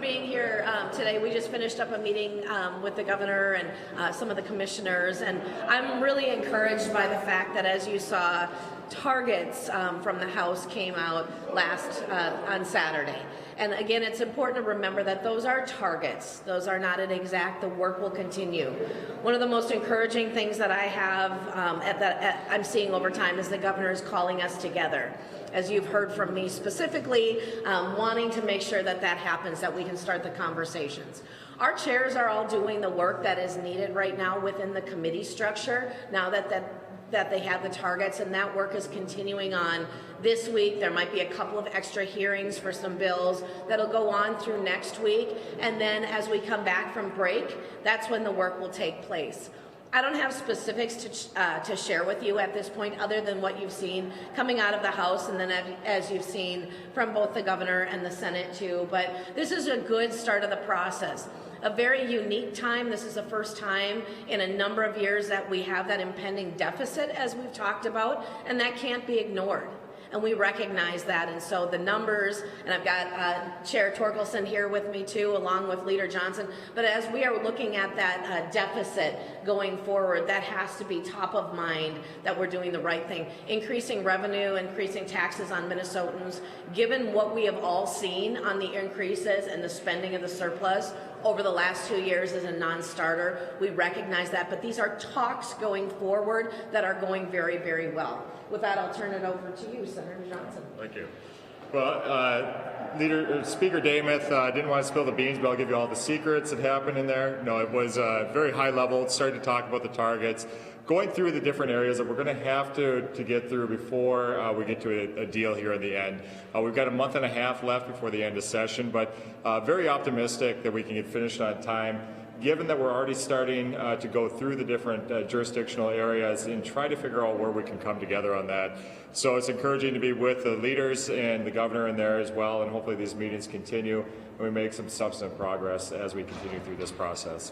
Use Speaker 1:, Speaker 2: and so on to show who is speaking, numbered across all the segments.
Speaker 1: being here today. We just finished up a meeting with the governor and some of the commissioners, and I'm really encouraged by the fact that, as you saw, targets from the House came out on Saturday. And again, it's important to remember that those are targets. Those are not an exact. The work will continue. One of the most encouraging things that I have I'm seeing over time is the governor is calling us together. As you've heard from me specifically, wanting to make sure that that happens, that we can start the conversations. Our chairs are all doing the work that is needed right now within the committee structure, now that they have the targets, and that work is continuing on this week. There might be a couple of extra hearings for some bills that'll go on through next week, and then as we come back from break, that's when the work will take place. I don't have specifics to share with you at this point other than what you've seen coming out of the House, and then as you've seen from both the governor and the Senate too. But this is a good start of the process. A very unique time. This is the first time in a number of years that we have that impending deficit, as we've talked about, and that can't be ignored. And we recognize that, and so the numbers, and I've got Chair Torkelson here with me too, along with Leader Johnson, but as we are looking at that deficit going forward, that has to be top of mind, that we're doing the right thing. Increasing revenue, increasing taxes on Minnesotans, given what we have all seen on the increases and the spending of the surplus over the last 2 years is a non-starter. We recognize that, but these are talks going forward that are going very, very well. With that, I'll turn it over to you, Senator Johnson.
Speaker 2: Thank you. Well, Speaker Damath didn't want to spill the beans, but I'll give you all the secrets that happened in there. No, it was very high level. It started to talk about the targets, going through the different areas that we're going to have to get through before we get to a deal here in the end. We've got a month and a half left before the end of session, but very optimistic that we can get finished on time, given that we're already starting to go through the different jurisdictional areas and try to figure out where we can come together on that. So it's encouraging to be with the leaders and the governor in there as well, and hopefully these meetings continue and we make some substantive progress as we continue through this process.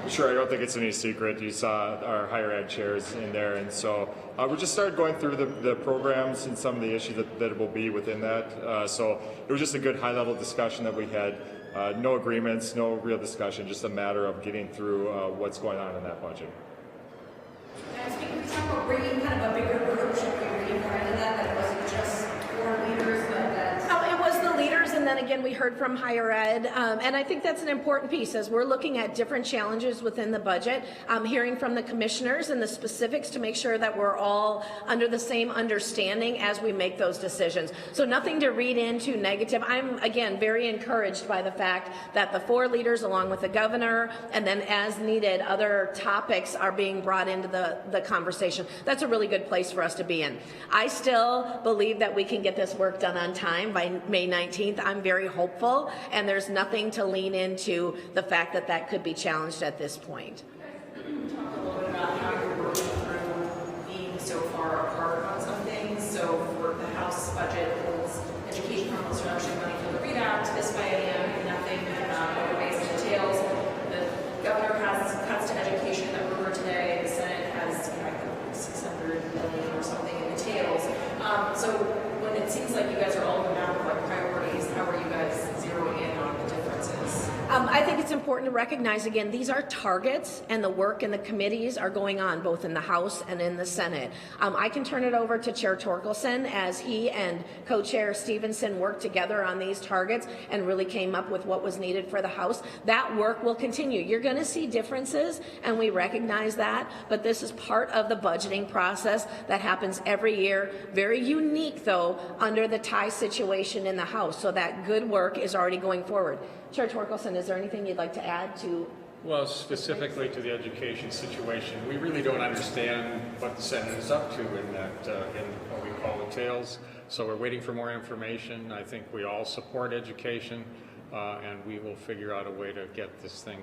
Speaker 2: Sure, I don't think it's any secret. You saw our higher ed chairs in there, and so we just started going through the programs and some of the issues that will be within that. So it was just a good high-level discussion that we had. No agreements, no real discussion, just a matter of getting through what's going on in that budget.
Speaker 3: Speaking of talk about bringing kind of a bigger group, should we read more into that it wasn't just four leaders, but that
Speaker 1: it was the leaders, and then again we heard from higher ed, and I think that's an important piece as we're looking at different challenges within the budget, hearing from the commissioners and the specifics to make sure that we're all under the same understanding as we make those decisions. So nothing to read into negative. I'm again very encouraged by the fact that the four leaders along with the governor and then as needed other topics are being brought into the conversation. That's a really good place for us to be in. I still believe that we can get this work done on time by May 19th. I'm very hopeful, and there's nothing to lean into the fact that that could be challenged at this point.
Speaker 3: Talk a little bit about how you're working through being so far apart on some things. So for the House budget, holds education almost reduction money for the READ Act this biennium, nothing over base details. The governor has cuts to education that were heard today. The Senate has, I think, 600 million or something in the tails. So when it seems like you guys are all going down with like priorities, how are you guys zeroing in on the differences?
Speaker 1: I think it's important to recognize, again, these are targets, and the work in the committees are going on both in the House and in the Senate. I can turn it over to Chair Torkelson as he and Co-Chair Stevenson worked together on these targets and really came up with what was needed for the House. That work will continue. You're going to see differences, and we recognize that, but this is part of the budgeting process that happens every year. Very unique, though, under the tie situation in the House, so that good work is already going forward. Chair Torkelson, is there anything you'd like to add to?
Speaker 4: Well, specifically to the education situation, we really don't understand what the Senate is up to in that, in what we call the tails. So we're waiting for more information. I think we all support education, and we will figure out a way to get this thing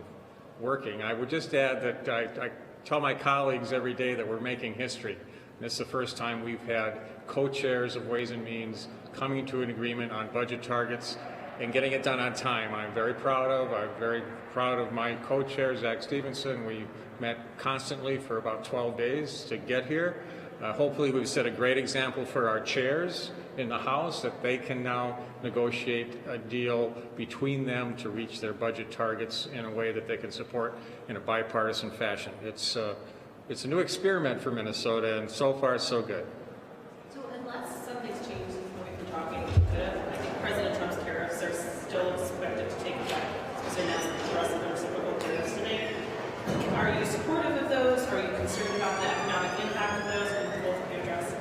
Speaker 4: working. I would just add that I tell my colleagues every day that we're making history. This is the first time we've had co-chairs of Ways and Means coming to an agreement on budget targets. and getting it done on time. I'm very proud of my co-chair, Zach Stevenson. We met constantly for about 12 days to get here. Hopefully we've set a great example for our chairs in the House that they can now negotiate a deal between them to reach their budget targets in a way that they can support in a bipartisan fashion. It's a new experiment for Minnesota, and so far so good.
Speaker 3: So unless something's changed since when we've been talking, I think President Trump's tariffs are still expected to take effect. So they're not the rest of the reciprocal tariffs today. Are you supportive of those? Are you concerned about the economic impact of those? Can both be addressed?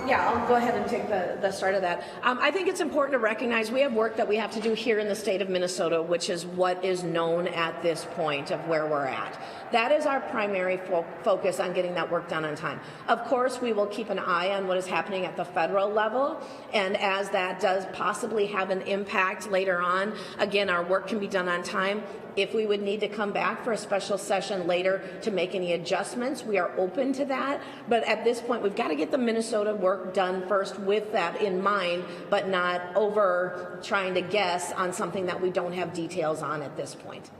Speaker 1: Yeah, I'll go ahead and take the start of that. I think it's important to recognize we have work that we have to do here in the state of Minnesota, which is what is known at this point of where we're at. That is our primary focus on getting that work done on time. Of course, we will keep an eye on what is happening at the federal level, and as that does possibly have an impact later on, again, our work can be done on time. If we would need to come back for a special session later to make any adjustments, we are open to that. But at this point, we've got to get the Minnesota work done first with that in mind, but not over trying to guess on something that we don't have details on at this point.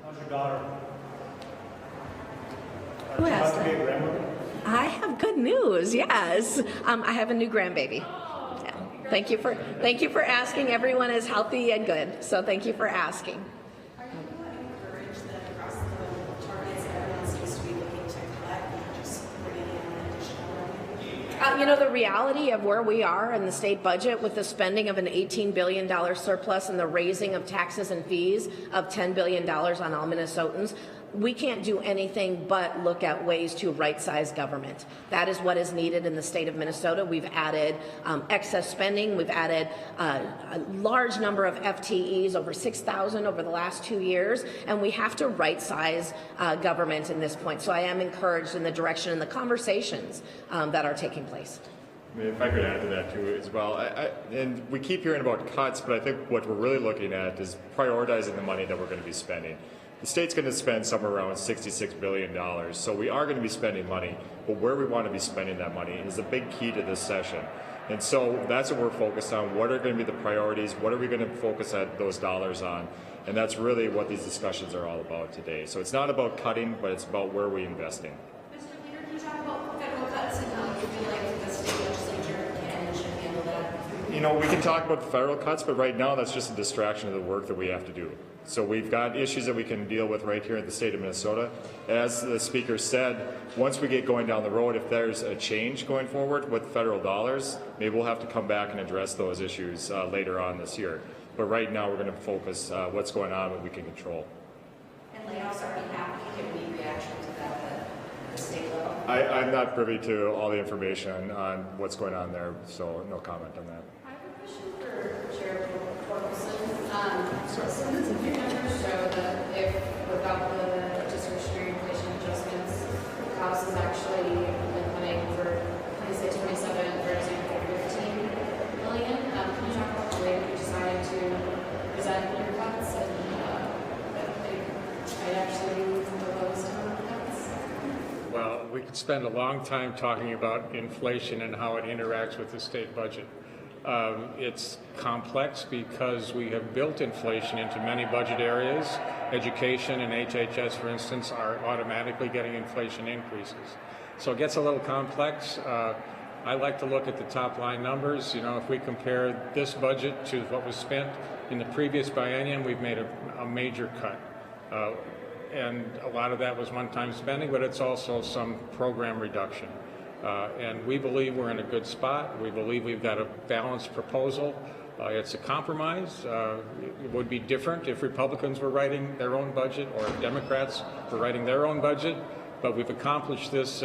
Speaker 5: How's your daughter?
Speaker 1: Who asked
Speaker 5: About to be a
Speaker 1: that?
Speaker 5: grandmother?
Speaker 1: I have good news. Yes, I have a new grandbaby. Yeah. Thank you for asking. Everyone is healthy and good, so thank you for asking.
Speaker 3: Are you encouraged that across the targets everyone seems to be looking to collect, not just bringing in additional revenue?
Speaker 1: The reality of where we are in the state budget with the spending of an $18 billion surplus and the raising of taxes and fees of $10 billion on all Minnesotans, we can't do anything but look at ways to right-size government. That is what is needed in the state of Minnesota. We've added excess spending. We've added a large number of FTEs, over 6,000 over the last 2 years, and we have to right-size government in this point. So I am encouraged in the direction and the conversations that are taking place.
Speaker 2: If I could add to that too as well, and we keep hearing about cuts, but I think what we're really looking at is prioritizing the money that we're going to be spending. The state's going to spend somewhere around $66 billion, so we are going to be spending money, but where we want to be spending that money is a big key to this session. And so that's what we're focused on. What are going to be the priorities? What are we going to focus those dollars on? And that's really what these discussions are all about today. So it's not about cutting, but it's about where we're investing.
Speaker 6: Mr. Leader, can you talk about federal cuts and how you feel like the state legislature can and should handle that?
Speaker 2: We can talk about the federal cuts, but right now that's just a distraction of the work that we have to do. So we've got issues that we can deal with right here in the state of Minnesota. As the speaker said, once we get going down the road, if there's a change going forward with federal dollars, maybe we'll have to come back and address those issues later on this year. But right now we're going to focus what's going on, what we can control.
Speaker 6: And layoffs already happening. Can we reaction to that at the state level?
Speaker 2: I'm not privy to all the information on what's going on there, so no comment on that.
Speaker 6: I have a question for Chair Torkelson. Some of the numbers show that if without the discretionary inflation adjustments, the House is actually planning for 26, 27, raising for 15 million. Can you talk about the way that you decided to present your cuts and that they might actually propose some cuts?
Speaker 4: Well, we could spend a long time talking about inflation and how it interacts with the state budget. It's complex because we have built inflation into many budget areas. Education and HHS, for instance, are automatically getting inflation increases. So it gets a little complex. I like to look at the top line numbers. If we compare this budget to what was spent in the previous biennium, we've made a major cut. And a lot of that was one-time spending, but it's also some program reduction. And we believe we're in a good spot. We believe we've got a balanced proposal. It's a compromise. It would be different if Republicans were writing their own budget or if Democrats were writing their own budget, but we've accomplished this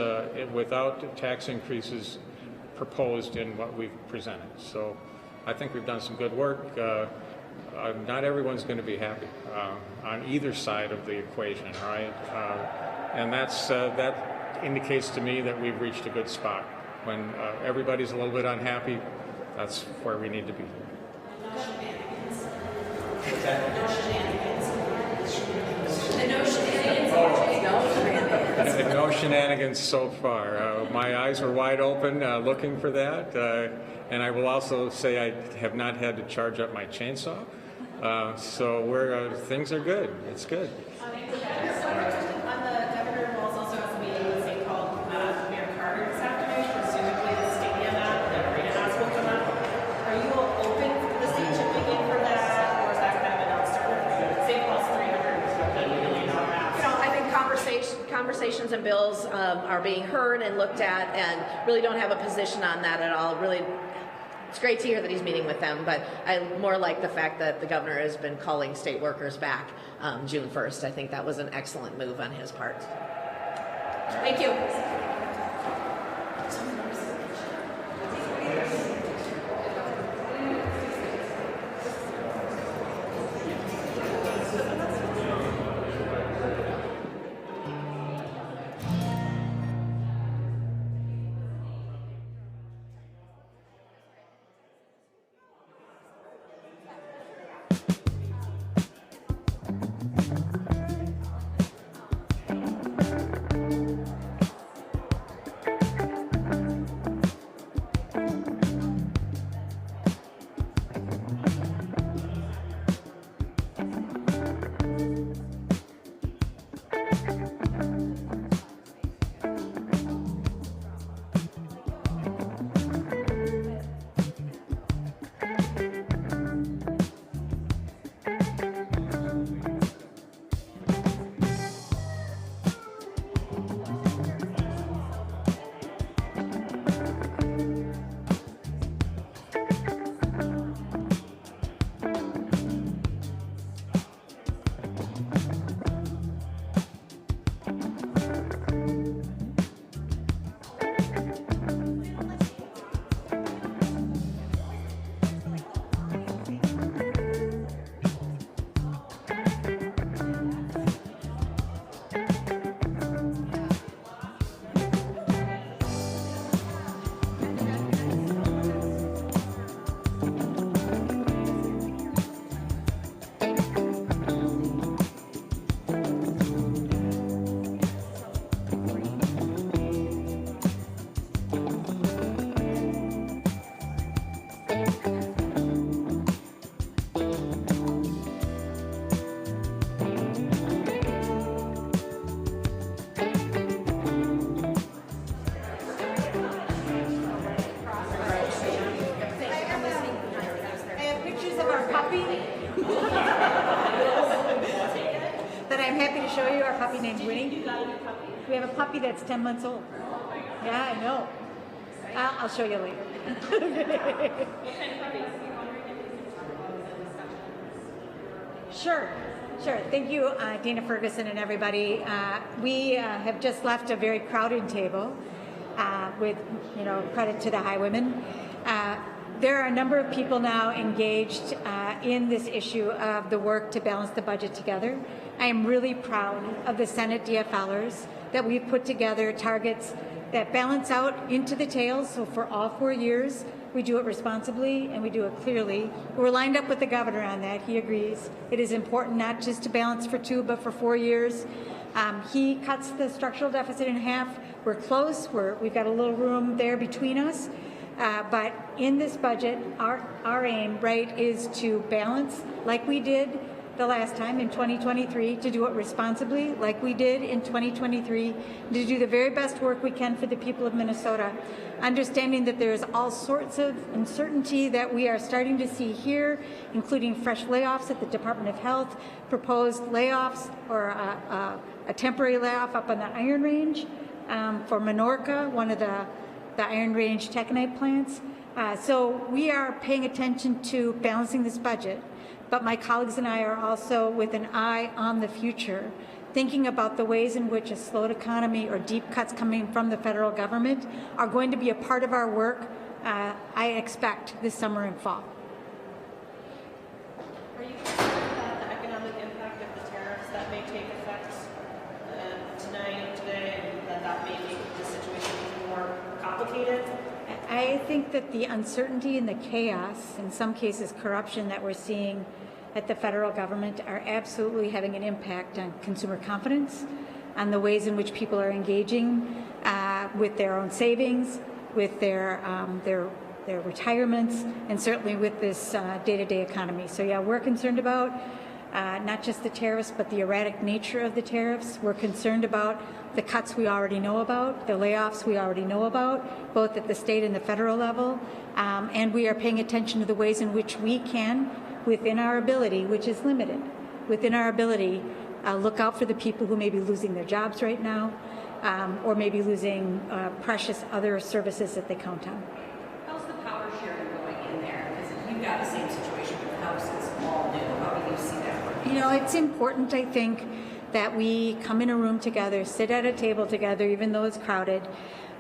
Speaker 4: without tax increases proposed in what we've presented. So I think we've done some good work. Not everyone's going to be happy on either side of the equation, all right? And that indicates to me that we've reached a good spot. When everybody's a little bit unhappy, that's where we need to be.
Speaker 3: No shenanigans. No shenanigans.
Speaker 6: The no shenanigans.
Speaker 4: No shenanigans so far. My eyes were wide open looking for that. And I will also say I have not had to charge up my chainsaw. So things are good. It's good.
Speaker 3: On the Governor Walz also has a meeting with St. Paul Mayor Carter this afternoon, presumably the stadium that Arena House will come up. Are you all open for the state chipping in for that, or is that kind of a non-starter for you? St. Paul's $380 million ask.
Speaker 1: I think conversations and bills are being heard and looked at, and really don't have a position on that at all. Really, it's great to hear that he's meeting with them, but I more like the fact that the governor has been calling state workers back June 1st. I think that was an excellent move on his part. Thank you.
Speaker 7: That I'm happy to show you. Our puppy named Winnie. We have a puppy that's 10 months old. Yeah, I know. I'll show you later. Sure. Thank you, Dana Ferguson and everybody. We have just left a very crowded table with, credit to the Highwomen. There are a number of people now engaged in this issue of the work to balance the budget together. I am really proud of the Senate DFLers that we've put together targets that balance out into the tails. So for all 4 years, we do it responsibly and we do it clearly. We're lined up with the governor on that. He agrees. It is important not just to balance for 2, but for 4 years. He cuts the structural deficit in half. We're close. We've got a little room there between us. But in this budget, our aim, right, is to balance like we did the last time in 2023, to do it responsibly like we did in 2023, to do the very best work we can for the people of Minnesota, understanding that there's all sorts of uncertainty that we are starting to see here, including fresh layoffs at the Department of Health, proposed layoffs or a temporary layoff up on the Iron Range for Menorca, one of the Iron Range taconite plants. So we are paying attention to balancing this budget, but my colleagues and I are also with an eye on the future, thinking about the ways in which a slowed economy or deep cuts coming from the federal government are going to be a part of our work, I expect, this summer and fall.
Speaker 3: Are you concerned about the economic impact of the tariffs that may take effect today, and that may make the situation even more complicated?
Speaker 7: I think that the uncertainty and the chaos, in some cases corruption, that we're seeing at the federal government are absolutely having an impact on consumer confidence, on the ways in which people are engaging with their own savings, with their retirements, and certainly with this day-to-day economy. So yeah, we're concerned about not just the tariffs, but the erratic nature of the tariffs. We're concerned about the cuts we already know about, the layoffs we already know about, both at the state and the federal level. And we are paying attention to the ways in which we can, within our ability, which is limited, within our ability, look out for the people who may be losing their jobs right now, or maybe losing precious other services that they count on.
Speaker 3: How's the power sharing going in there? Because you've got the same situation with the House, it's all new. How do you see that working?
Speaker 7: You know, it's important, I think, that we come in a room together, sit at a table together, even though it's crowded,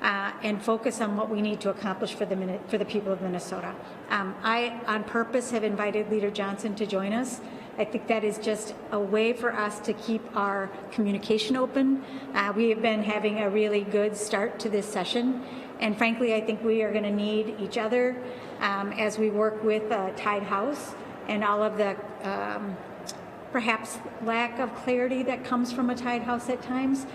Speaker 7: and focus on what we need to accomplish for the people of Minnesota. I, on purpose, have invited Leader Johnson to join us. I think that is just a way for us to keep our communication open. We have been having a really good start to this session, and frankly, I think we are going to need each other as we work with Tied House and all of the perhaps lack of clarity that comes from a Tied House at times.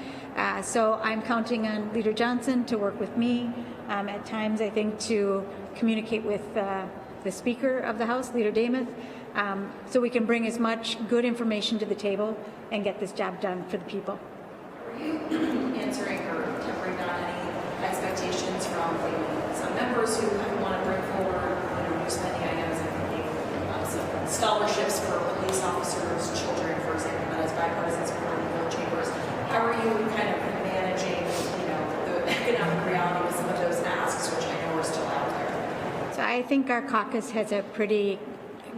Speaker 7: So I'm counting on Leader Johnson to work with me at times, I think, to communicate with the Speaker of the House, Leader Dameth, so we can bring as much good information to the table and get this job done for the people.
Speaker 3: Are you answering or tempering down any expectations from some members who want to bring forward new spending items and some scholarships for police officers, children, for example, as bipartisan support in both chambers? How are you kind of managing, the economic reality with some of those asks, which I know are still out there?
Speaker 7: So I think our caucus has a pretty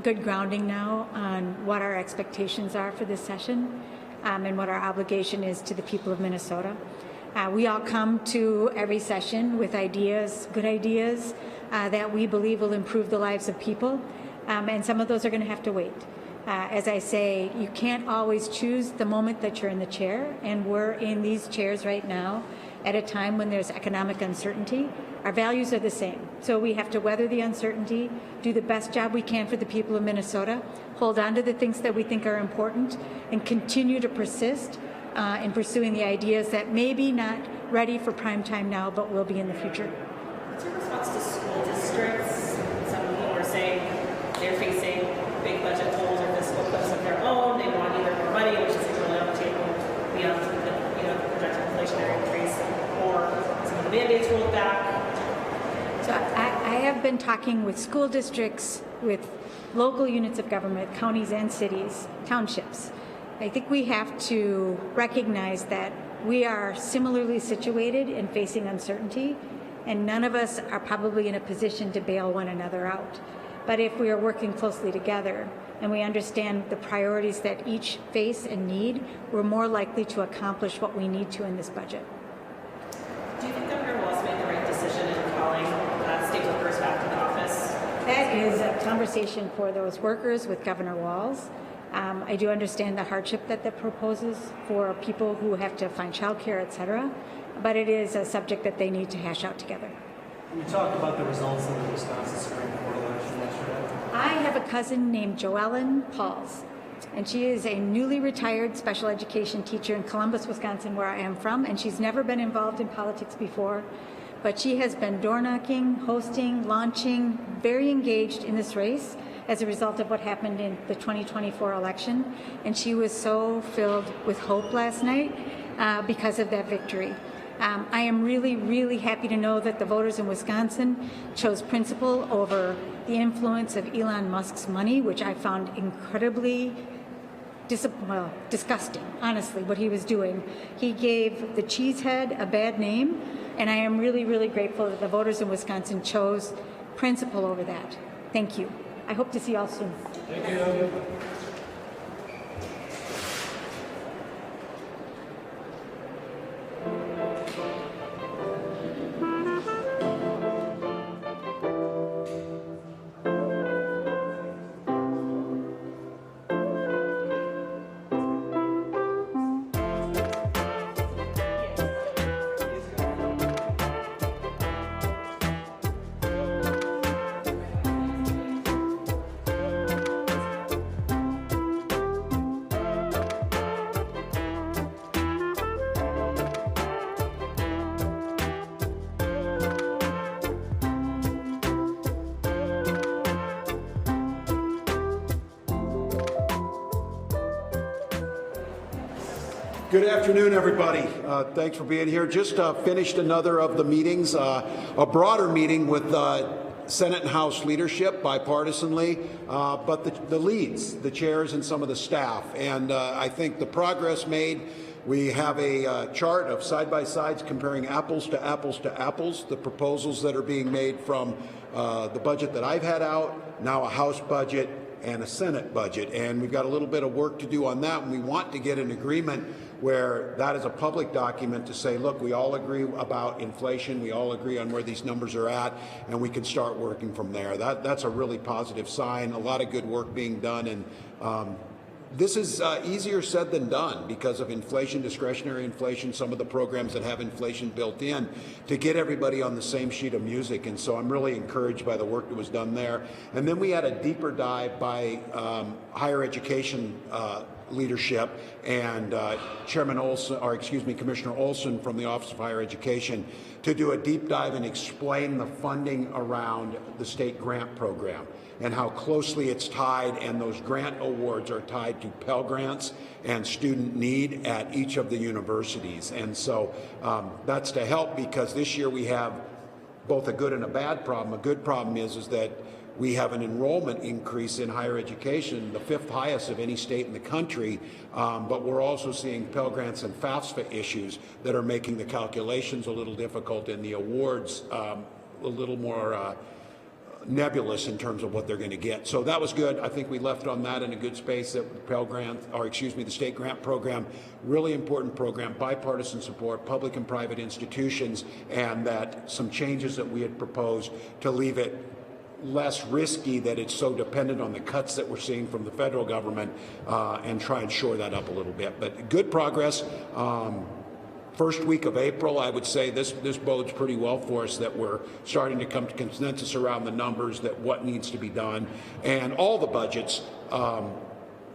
Speaker 7: good grounding now on what our expectations are for this session and what our obligation is to the people of Minnesota. We all come to every session with ideas, good ideas, that we believe will improve the lives of people, and some of those are going to have to wait. As I say, you can't always choose the moment that you're in the chair, and we're in these chairs right now at a time when there's economic uncertainty. Our values are the same. So we have to weather the uncertainty, do the best job we can for the people of Minnesota, hold on to the things that we think are important, and continue to persist in pursuing the ideas that may be not ready for prime time now, but will be in the future.
Speaker 8: What's your response to school districts? Some people are saying they're facing big budget holes or fiscal cliffs of their own. They want either more money, which is really on the table beyond the projected inflationary increase, or some of the mandates rolled back.
Speaker 7: So I have been talking with school districts, with local units of government, counties and cities, townships. I think we have to recognize that we are similarly situated in facing uncertainty, and none of us are probably in a position to bail one another out. But if we are working closely together and we understand the priorities that each face and need, we're more likely to accomplish what we need to in this budget.
Speaker 8: Do you think Governor Walz made the right decision in calling state workers back to the office?
Speaker 7: That is a conversation for those workers with Governor Walz. I do understand the hardship that proposes for people who have to find childcare, et cetera, but it is a subject that they need to hash out together.
Speaker 5: We talked about the results of the Wisconsin Supreme Court election yesterday.
Speaker 7: I have a cousin named Joellen Pauls, and she is a newly retired special education teacher in Columbus, Wisconsin, where I am from, and she's never been involved in politics before, but she has been door knocking, hosting, launching, very engaged in this race as a result of what happened in the 2024 election, and she was so filled with hope last night because of that victory. I am really, really happy to know that the voters in Wisconsin chose principle over the influence of Elon Musk's money, which I found incredibly disgusting, honestly, what he was doing. He gave the cheesehead a bad name, and I am really, really grateful that the voters in Wisconsin chose principle over that. Thank you. I hope to see you all soon.
Speaker 5: Thank you.
Speaker 9: Good afternoon, everybody. Thanks for being here. Just finished another of the meetings, a broader meeting with Senate and House leadership bipartisanly, but the leads, the chairs, and some of the staff. And I think the progress made, we have a chart of side-by-sides comparing apples to apples to apples, the proposals that are being made from the budget that I've had out, now a House budget, and a Senate budget. And we've got a little bit of work to do on that, and we want to get an agreement where that is a public document to say, look, we all agree about inflation, we all agree on where these numbers are at, and we can start working from there. That's a really positive sign, a lot of good work being done, and this is easier said than done because of inflation, discretionary inflation, some of the programs that have inflation built in, to get everybody on the same sheet of music. And so I'm really encouraged by the work that was done there. And then we had a deeper dive by higher education leadership and Commissioner Olson from the Office of Higher Education to do a deep dive and explain the funding around the state grant program and how closely it's tied, and those grant awards are tied to Pell Grants and student need at each of the universities. And so that's to help, because this year we have both a good and a bad problem. A good problem is that we have an enrollment increase in higher education, the 5th highest of any state in the country, but we're also seeing Pell Grants and FAFSA issues that are making the calculations a little difficult and the awards a little more nebulous in terms of what they're going to get. So that was good. I think we left on that in a good space. That Pell Grant, or excuse me, the state grant program, really important program, bipartisan support, public and private institutions, and that some changes that we had proposed to leave it less risky, that it's so dependent on the cuts that we're seeing from the federal government, and try and shore that up a little bit. But good progress. First week of April, I would say this bodes pretty well for us, that we're starting to come to consensus around the numbers, that what needs to be done. And all the budgets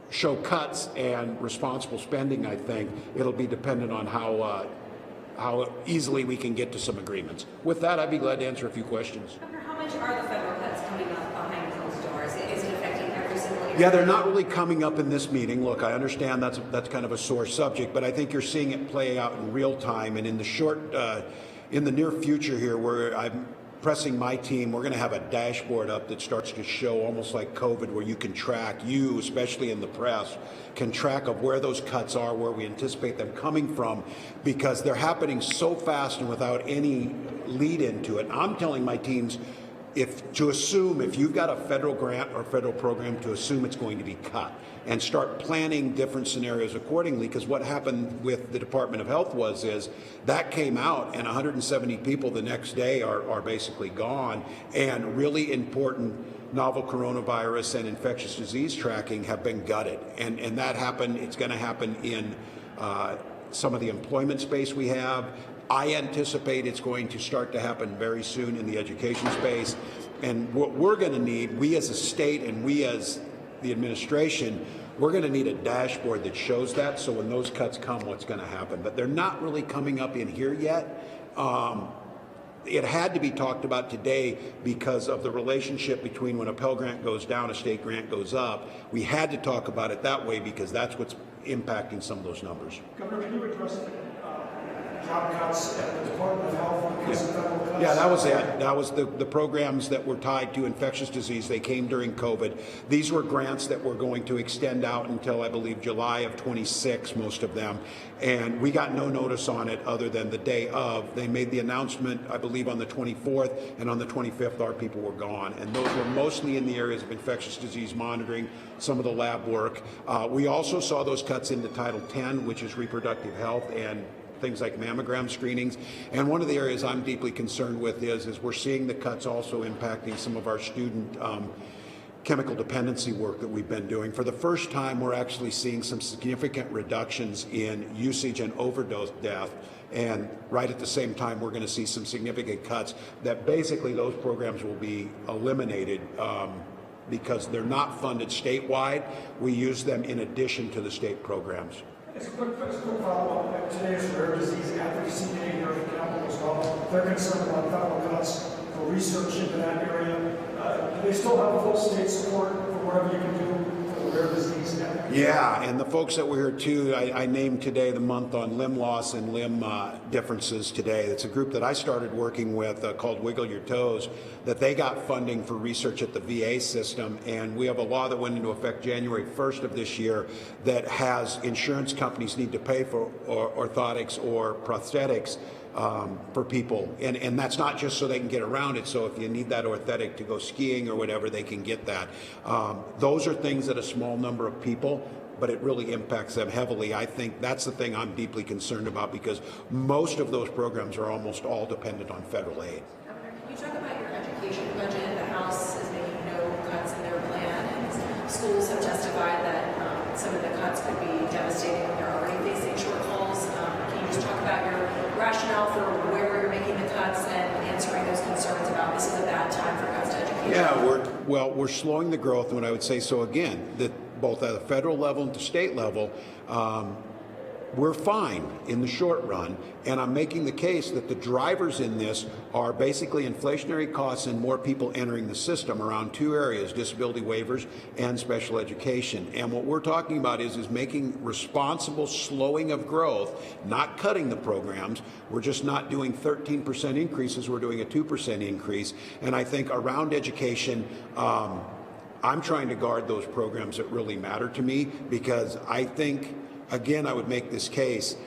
Speaker 9: show cuts and responsible spending. I think it'll be dependent on how easily we can get to some agreements. With that, I'd be glad to answer a few questions.
Speaker 3: Governor, how much are the federal cuts coming up behind closed doors? Is it affecting every single area?
Speaker 9: Yeah, they're not really coming up in this meeting. Look, I understand that's kind of a sore subject, but I think you're seeing it play out in real time. And in the near future here, where I'm pressing my team, we're going to have a dashboard up that starts to show, almost like COVID, where you can track, you, especially in the press, can track of where those cuts are, where we anticipate them coming from, because they're happening so fast and without any lead into it. I'm telling my teams, if you've got a federal grant or federal program, to assume it's going to be cut and start planning different scenarios accordingly. Because what happened with the Department of Health is that came out, and 170 people the next day are basically gone, and really important novel coronavirus and infectious disease tracking have been gutted. And that happened. It's going to happen in some of the employment space we have. I anticipate it's going to start to happen very soon in the education space. And what we're going to need, we as a state and we as the administration, we're going to need a dashboard that shows that, so when those cuts come, what's going to happen. But they're not really coming up in here yet. It had to be talked about today because of the relationship between when a Pell Grant goes down, a state grant goes up. We had to talk about it that way because that's what's impacting some of those numbers.
Speaker 5: Governor, can you address the job cuts at the Department of Health because of federal cuts?
Speaker 9: Yeah, that was it. That was the programs that were tied to infectious disease. They came during COVID. These were grants that were going to extend out until, I believe, July of 26, most of them. And we got no notice on it other than the day of. They made the announcement, I believe, on the 24th, and on the 25th, our people were gone. And those were mostly in the areas of infectious disease monitoring, some of the lab work. We also saw those cuts into Title 10, which is reproductive health, and things like mammogram screenings. And one of the areas I'm deeply concerned with is we're seeing the cuts also impacting some of our student chemical dependency work that we've been doing. For the first time, we're actually seeing some significant reductions in usage and overdose death. And right at the same time, we're going to see some significant cuts that basically those programs will be eliminated because they're not funded statewide. We use them in addition to the state programs.
Speaker 5: It's a quick follow-up. Today is Rare Disease Advocacy Day here at the Capitol as well. They're concerned about federal cuts for research into that area. Do they still have full state support for whatever you can do for the rare disease advocacy.
Speaker 9: Yeah, and the folks that were here too, I named today the month on limb loss and limb differences today. It's a group that I started working with called Wiggle Your Toes, that they got funding for research at the VA system, and we have a law that went into effect January 1st of this year that has insurance companies need to pay for orthotics or prosthetics for people, and that's not just so they can get around it. So if you need that orthotic to go skiing or whatever, they can get that. Those are things that a small number of people, but it really impacts them heavily. I think that's the thing I'm deeply concerned about, because most of those programs are almost all dependent on federal aid.
Speaker 3: Can you talk about your education budget? The House is making no cuts in their plan, and schools have testified that some of the cuts could be devastating when they're already facing shortfalls. Can you just talk about your rationale for where you're making the cuts and answering those concerns about this is a bad time for cuts to education?
Speaker 9: Yeah, we're slowing the growth, and I would say so again, that both at the federal level and the state level, we're fine in the short run, and I'm making the case that the drivers in this are basically inflationary costs and more people entering the system around two areas: disability waivers and special education. And what we're talking about is making responsible slowing of growth, not cutting the programs. We're just not doing 13% increases, we're doing a 2% increase. And I think around education, I'm trying to guard those programs that really matter to me, because I think, again, I would make this case,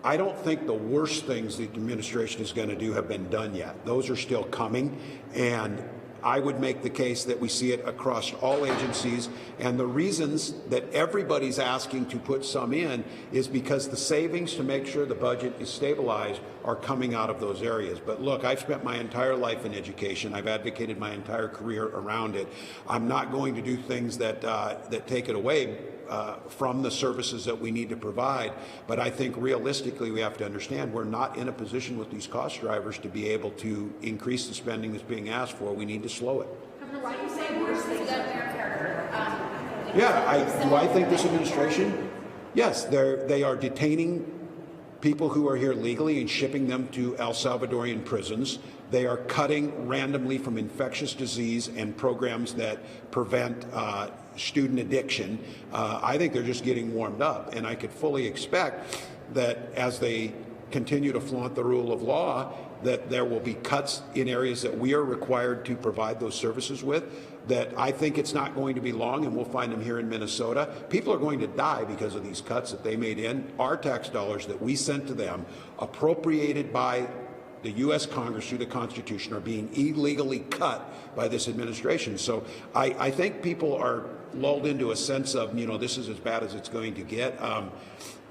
Speaker 9: I don't think the worst things the administration is going to do have been done yet. Those are still coming, and I would make the case that we see it across all agencies, and the reasons that everybody's asking to put some in is because the savings to make sure the budget is stabilized are coming out of those areas. But look, I've spent my entire life in education. I've advocated my entire career around it. I'm not going to do things that take it away from the services that we need to provide. But I think realistically we have to understand we're not in a position with these cost drivers to be able to increase the spending that's being asked for. We need to slow it.
Speaker 6: Why do you say worse things about Mayor Carter?
Speaker 9: Do I think this administration? Yes, they are detaining people who are here legally and shipping them to El Salvadorian prisons. They are cutting randomly from infectious disease and programs that prevent student addiction. I think they're just getting warmed up, and I could fully expect that as they continue to flaunt the rule of law, that there will be cuts in areas that we are required to provide those services with, that I think it's not going to be long, and we'll find them here in Minnesota. People are going to die because of these cuts that they made in. Our tax dollars that we sent to them, appropriated by the U.S. Congress through the Constitution, are being illegally cut by this administration. So I think people are lulled into a sense of, this is as bad as it's going to get.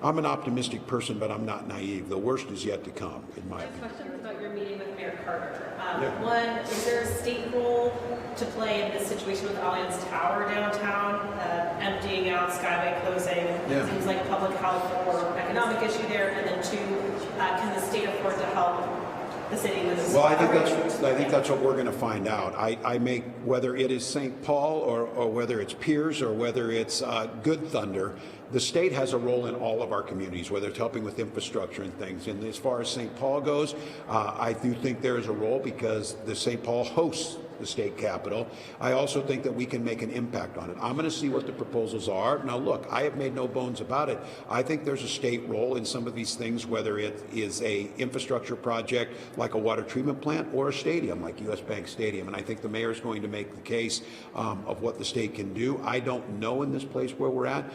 Speaker 9: I'm an optimistic person, but I'm not naive. The worst is yet to come, in my opinion.
Speaker 8: Questions about your meeting with Mayor Carter.
Speaker 9: Yeah.
Speaker 8: One, is there a state role to play in this situation with Allianz Tower downtown, emptying out, Skyway closing?
Speaker 9: Yeah.
Speaker 8: Seems like public health or economic issue there. And then two, can the state afford to help the city with this?
Speaker 9: Well, I think that's what we're going to find out. I make, whether it is St. Paul or whether it's Piers or whether it's Good Thunder, the state has a role in all of our communities, whether it's helping with infrastructure and things. And as far as St. Paul goes, I do think there is a role because the St. Paul hosts the state capitol. I also think that we can make an impact on it. I'm going to see what the proposals are. Now, look, I have made no bones about it. I think there's a state role in some of these things, whether it is a infrastructure project like a water treatment plant or a stadium like US Bank Stadium. And I think the mayor is going to make the case of what the state can do. I don't know in this place where we're at.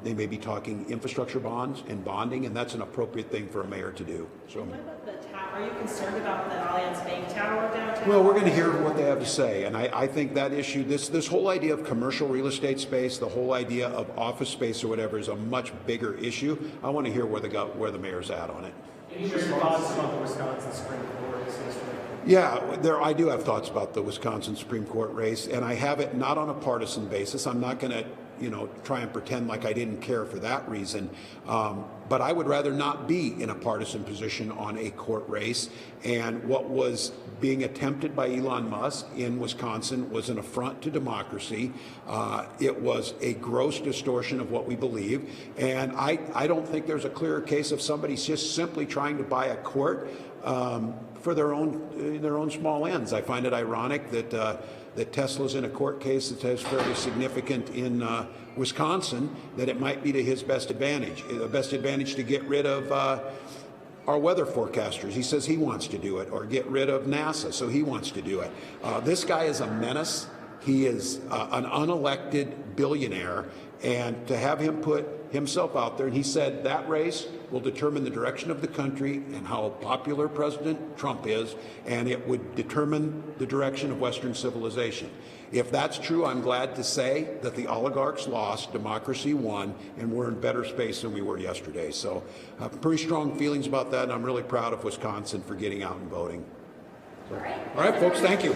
Speaker 9: They may be talking infrastructure bonds and bonding, and that's an appropriate thing for a mayor to do. So.
Speaker 8: What about the tower? Are you concerned about the Allianz Bank Tower downtown?
Speaker 9: Well, we're going to hear what they have to say, and I think that issue, this whole idea of commercial real estate space, the whole idea of office space or whatever, is a much bigger issue. I want to hear where the mayor's at on it.
Speaker 10: Any of your thoughts about the Wisconsin Supreme Court race yesterday?
Speaker 9: Yeah, I do have thoughts about the Wisconsin Supreme Court race, and I have it not on a partisan basis. I'm not going to try and pretend like I didn't care for that reason. But I would rather not be in a partisan position on a court race. And what was being attempted by Elon Musk in Wisconsin was an affront to democracy. It was a gross distortion of what we believe. And I don't think there's a clearer case of somebody just simply trying to buy a court for their own small ends. I find it ironic that Tesla's in a court case that is fairly significant in Wisconsin, that it might be to his best advantage. The best advantage to get rid of our weather forecasters. He says he wants to do it, or get rid of NASA, so he wants to do it. This guy is a menace. He is an unelected billionaire, and to have him put himself out there, and he said that race will determine the direction of the country and how popular President Trump is, and it would determine the direction of Western civilization. If that's true, I'm glad to say that the oligarchs lost, democracy won, and we're in better space than we were yesterday. So pretty strong feelings about that, and I'm really proud of Wisconsin for getting out and voting. So, all right, folks, thank you.